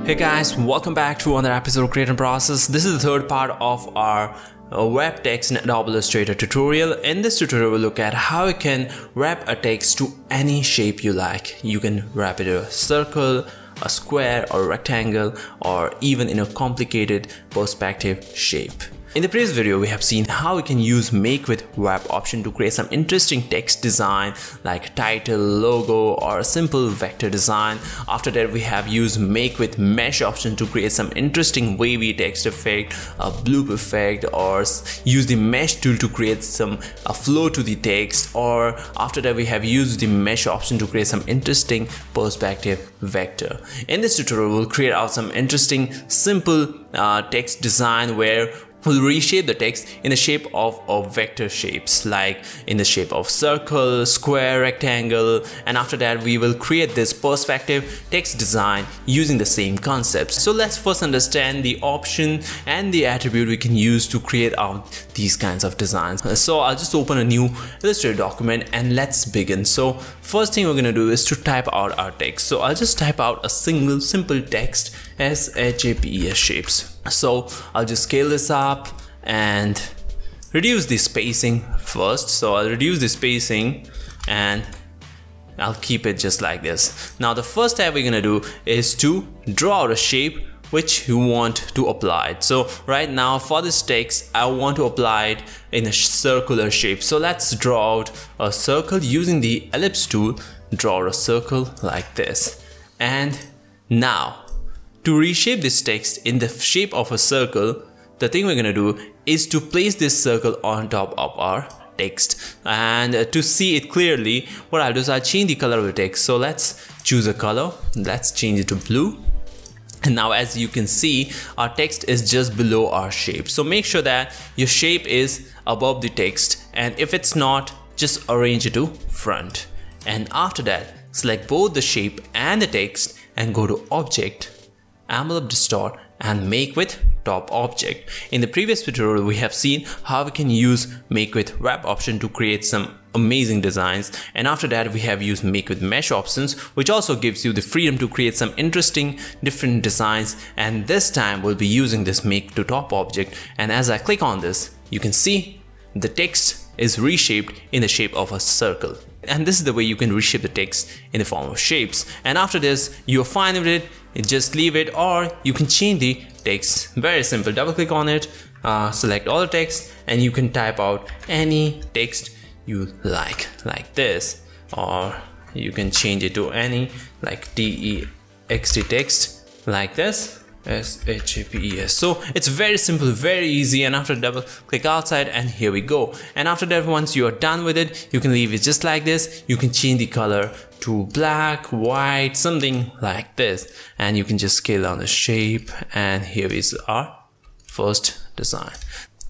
Hey guys, welcome back to another episode of Create and Process. This is the third part of our wrap text in Adobe Illustrator tutorial. In this tutorial, we'll look at how you can wrap a text to any shape you like. You can wrap it to a circle, a square or a rectangle, or even in a complicated perspective shape. In the previous video, we have seen how we can use Make with Wrap option to create some interesting text design like title, logo, or a simple vector design. After that, we have used Make with Mesh option to create some interesting wavy text effect, a bloop effect, or use the Mesh tool to create some flow to the text. Or after that, we have used the Mesh option to create some interesting perspective vector. In this tutorial, we'll create out some interesting simple text design where we'll reshape the text in the shape of vector shapes, like in the shape of circle, square, rectangle, and after that we will create this perspective text design using the same concepts. So let's first understand the option and the attribute we can use to create out these kinds of designs. So I'll just open a new Illustrator document and let's begin. So first thing we're gonna do is to type out our text. So I'll just type out a single simple text as SHAPES shapes. So I'll just scale this up and reduce the spacing first. So I'll reduce the spacing and I'll keep it just like this. Now the first step we're gonna do is to draw out a shape which you want to apply it. So right now for this text I want to apply it in a circular shape. So let's draw out a circle using the ellipse tool. Draw a circle like this. And now to reshape this text in the shape of a circle, the thing we're gonna do is to place this circle on top of our text. And to see it clearly, what I'll do is I'll change the color of the text. So let's choose a color. Let's change it to blue. And now as you can see, our text is just below our shape. So make sure that your shape is above the text. And if it's not, just arrange it to front. And after that, select both the shape and the text and go to Object, Envelope Distort, and Make with Top Object. In the previous tutorial, we have seen how we can use Make with Wrap option to create some amazing designs, and after that we have used Make with Mesh options, which also gives you the freedom to create some interesting different designs. And this time we'll be using this Make to Top Object, and as I click on this, you can see the text is reshaped in the shape of a circle. And this is the way you can reshape the text in the form of shapes. And after this, you're fine with it, just leave it, or you can change the text. Very simple. Double click on it, select all the text, and you can type out any text you like this, or you can change it to any like text text like this. SHAPES. So it's very simple, very easy. And after double click outside, and here we go. And after that, once you are done with it, you can leave it just like this. You can change the color to black, white, something like this, and you can just scale down the shape. And here is our first design.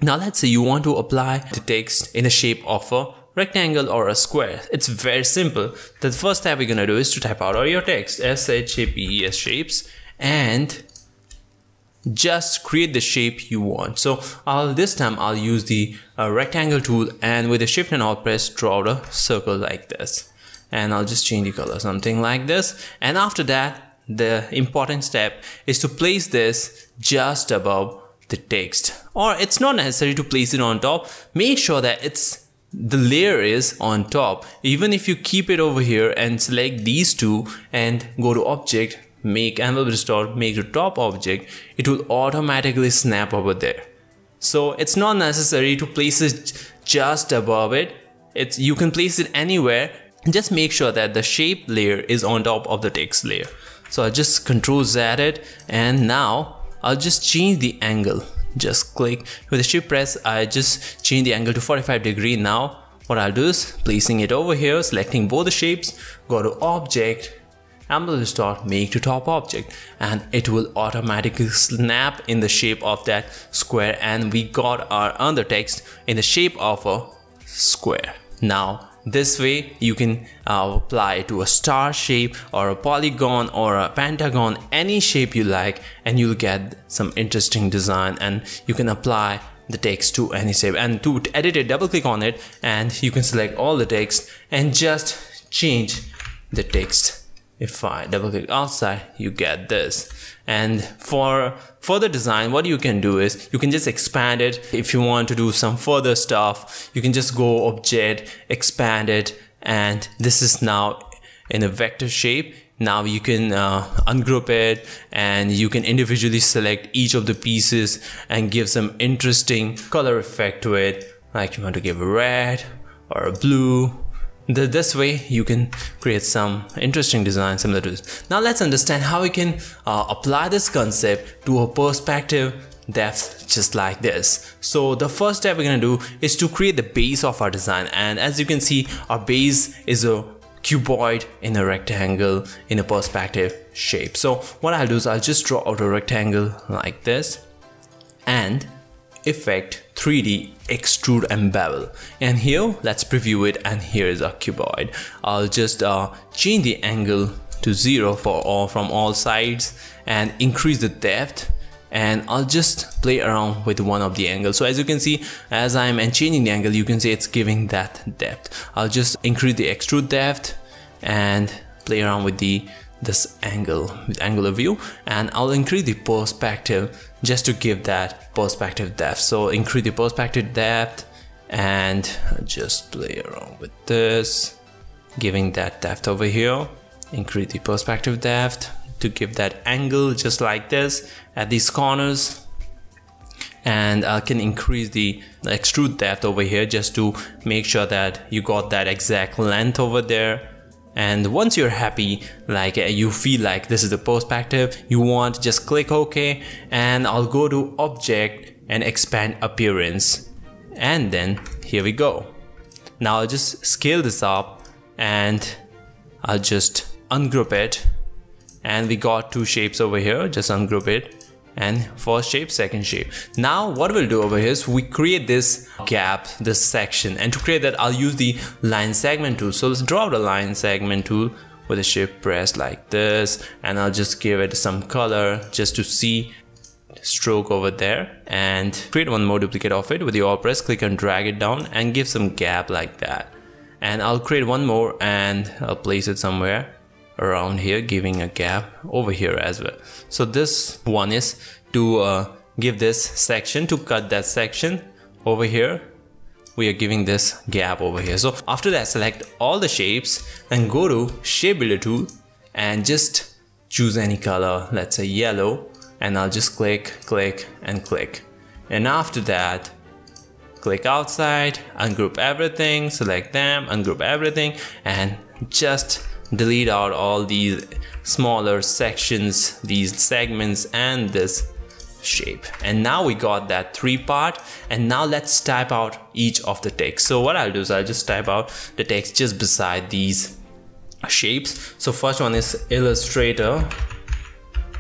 Now let's say you want to apply the text in the shape of a rectangle or a square. It's very simple. The first step we're gonna do is to type out all your text, SHAPES shapes, and just create the shape you want. So this time I'll use the rectangle tool, and with the Shift and Alt press, draw out a circle like this. And I'll just change the color, something like this. And after that, the important step is to place this just above the text. Or it's not necessary to place it on top. Make sure that the layer is on top. Even if you keep it over here and select these two and go to Object, Make Envelope Distort, Make to Top Object, it will automatically snap over there. So it's not necessary to place it just above it. You can place it anywhere. Just make sure that the shape layer is on top of the text layer. So I'll just Control Z it, and now I'll just change the angle. Just click with the Shift press, I just change the angle to 45 degrees. Now what I'll do is placing it over here, selecting both the shapes, go to Object, Envelope Distort, Make to Top Object, and it will automatically snap in the shape of that square, and we got our other text in the shape of a square. Now this way you can apply it to a star shape or a polygon or a pentagon, any shape you like, and you'll get some interesting design, and you can apply the text to any shape. And to edit it, double click on it, and you can select all the text and just change the text if I double click outside, you get this. And for further design, what you can do is you can just expand it. If you want to do some further stuff, you can just go object, expand it, and this is now in a vector shape. Now you can ungroup it, and you can individually select each of the pieces and give some interesting color effect to it. Like you want to give a red or a blue. This way you can create some interesting design similar to this. Now let's understand how we can apply this concept to a perspective depth just like this. So the first step we're going to do is to create the base of our design, and as you can see, our base is a cuboid in a rectangle in a perspective shape. So what I'll do is I'll just draw out a rectangle like this, and effect 3D extrude and bevel, and here let's preview it, and here is our cuboid. I'll just change the angle to 0 from all sides and increase the depth, and I'll just play around with one of the angles. So as you can see, as I'm changing the angle, you can see it's giving that depth. I'll just increase the extrude depth and play around with this angle with angular view, and I'll increase the perspective just to give that perspective depth. So increase the perspective depth and just play around with this, giving that depth over here. Increase the perspective depth to give that angle just like this at these corners, and I can increase the extrude depth over here just to make sure that you got that exact length over there. And once you're happy, like you feel like this is the perspective you want, just click OK, and I'll go to object and expand appearance, and then here we go. Now I'll just scale this up and I'll just ungroup it, and we got two shapes over here. Just ungroup it, and first shape, second shape. Now what we'll do over here is we create this gap, this section, and to create that I'll use the line segment tool. So let's draw the line segment tool with a shift press like this, and I'll just give it some color just to see stroke over there, and create one more duplicate of it with the Alt press, click and drag it down and give some gap like that. And I'll create one more and I'll place it somewhere around here, giving a gap over here as well. So this one is to give this section, to cut that section over here, we are giving this gap over here. So after that, select all the shapes and go to shape builder tool and just choose any color, let's say yellow, and I'll just click and click, and after that click outside, ungroup everything, select them, ungroup everything, and just delete out all these smaller sections, these segments, and this shape. And now we got that three part, and now let's type out each of the text. So what I'll do is I'll just type out the text just beside these shapes. So first one is Illustrator.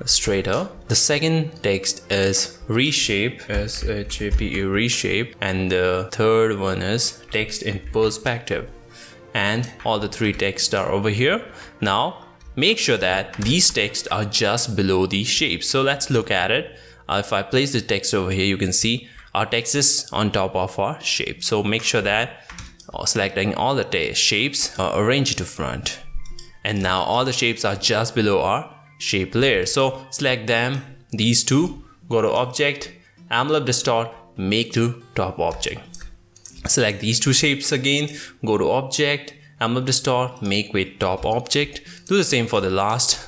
The second text is reshape, S-H-A-P-E, reshape, and the third one is text in perspective. And all the three texts are over here. Now make sure that these texts are just below these shapes. So let's look at it. If I place the text over here, you can see our text is on top of our shape. So make sure that selecting all the shapes, arrange it to front. And now all the shapes are just below our shape layer. So select them, these two, go to object, envelope distort, make to top object. Select these two shapes again, go to object, envelope distort, make with top object. Do the same for the last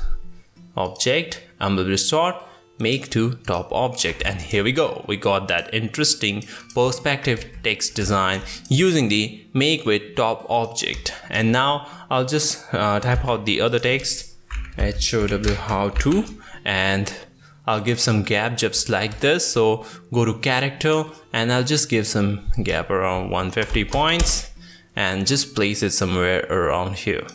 object, envelope distort, make to top object, and here we go. We got that interesting perspective text design using the make with top object. And now I'll just type out the other text, HOW how to, and I'll give some gap just like this. So go to character and I'll just give some gap around 150 points and just place it somewhere around here.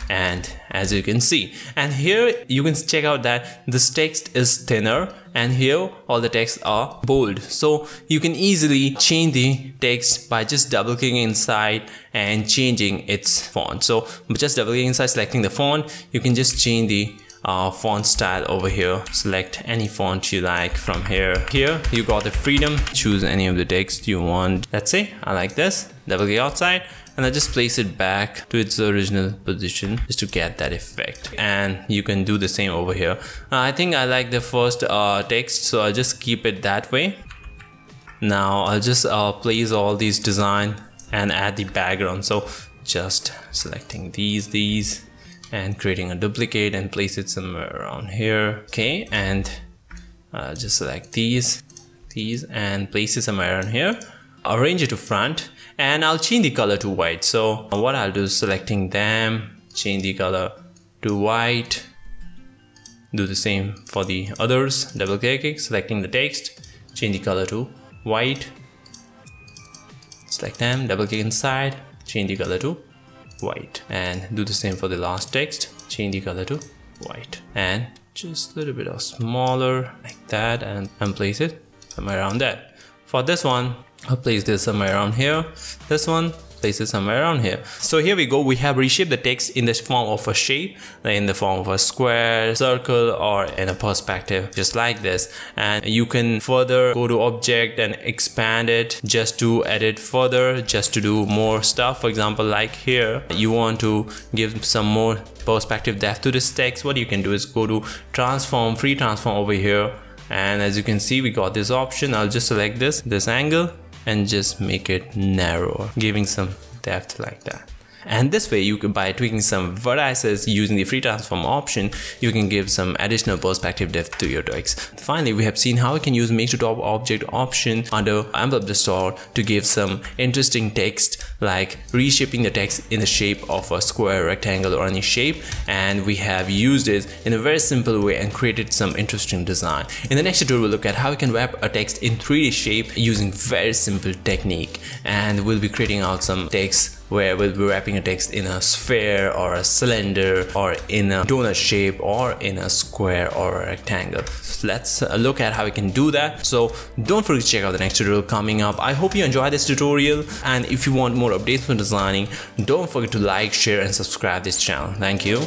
And as you can see, and here you can check out that this text is thinner, and here all the texts are bold. So you can easily change the text by just double clicking inside and changing its font. So just double clicking inside, selecting the font, you can just change the font style over here. Select any font you like from here. Here you got the freedom, choose any of the text you want. Let's say I like this, double click outside and I just place it back to its original position just to get that effect. And you can do the same over here. I think I like the first text, so I'll just keep it that way. Now I'll just place all these design and add the background. So just selecting these and creating a duplicate and place it somewhere around here. Okay, and just select these and place it somewhere around here. Arrange it to front, and I'll change the color to white. So what I'll do is selecting them, change the color to white. Do the same for the others. Double click, selecting the text, change the color to white. Select them, double click inside, change the color to white, and do the same for the last text, change the color to white, and just a little bit of smaller like that, and place it somewhere around that. For this one, I'll place this somewhere around here. This one, place it somewhere around here. So here we go, we have reshaped the text in the form of a shape, in the form of a square, circle, or in a perspective, just like this. And you can further go to object and expand it just to edit further, just to do more stuff. For example, like here, you want to give some more perspective depth to this text. What you can do is go to transform, free transform over here, and as you can see, we got this option. I'll just select this angle and just make it narrower, giving some depth like that. And this way, you can, by tweaking some vertices using the free transform option, you can give some additional perspective depth to your text. Finally, we have seen how we can use make to top object option under Envelope the Store to give some interesting text, like reshaping the text in the shape of a square, rectangle, or any shape. And we have used it in a very simple way and created some interesting design. In the next tutorial, we'll look at how we can wrap a text in 3D shape using very simple technique. And we'll be creating out some text where we'll be wrapping a text in a sphere or a cylinder or in a donut shape or in a square or a rectangle. So let's look at how we can do that. So don't forget to check out the next tutorial coming up. I hope you enjoyed this tutorial, and if you want more updates on designing, don't forget to like, share, and subscribe this channel. Thank you.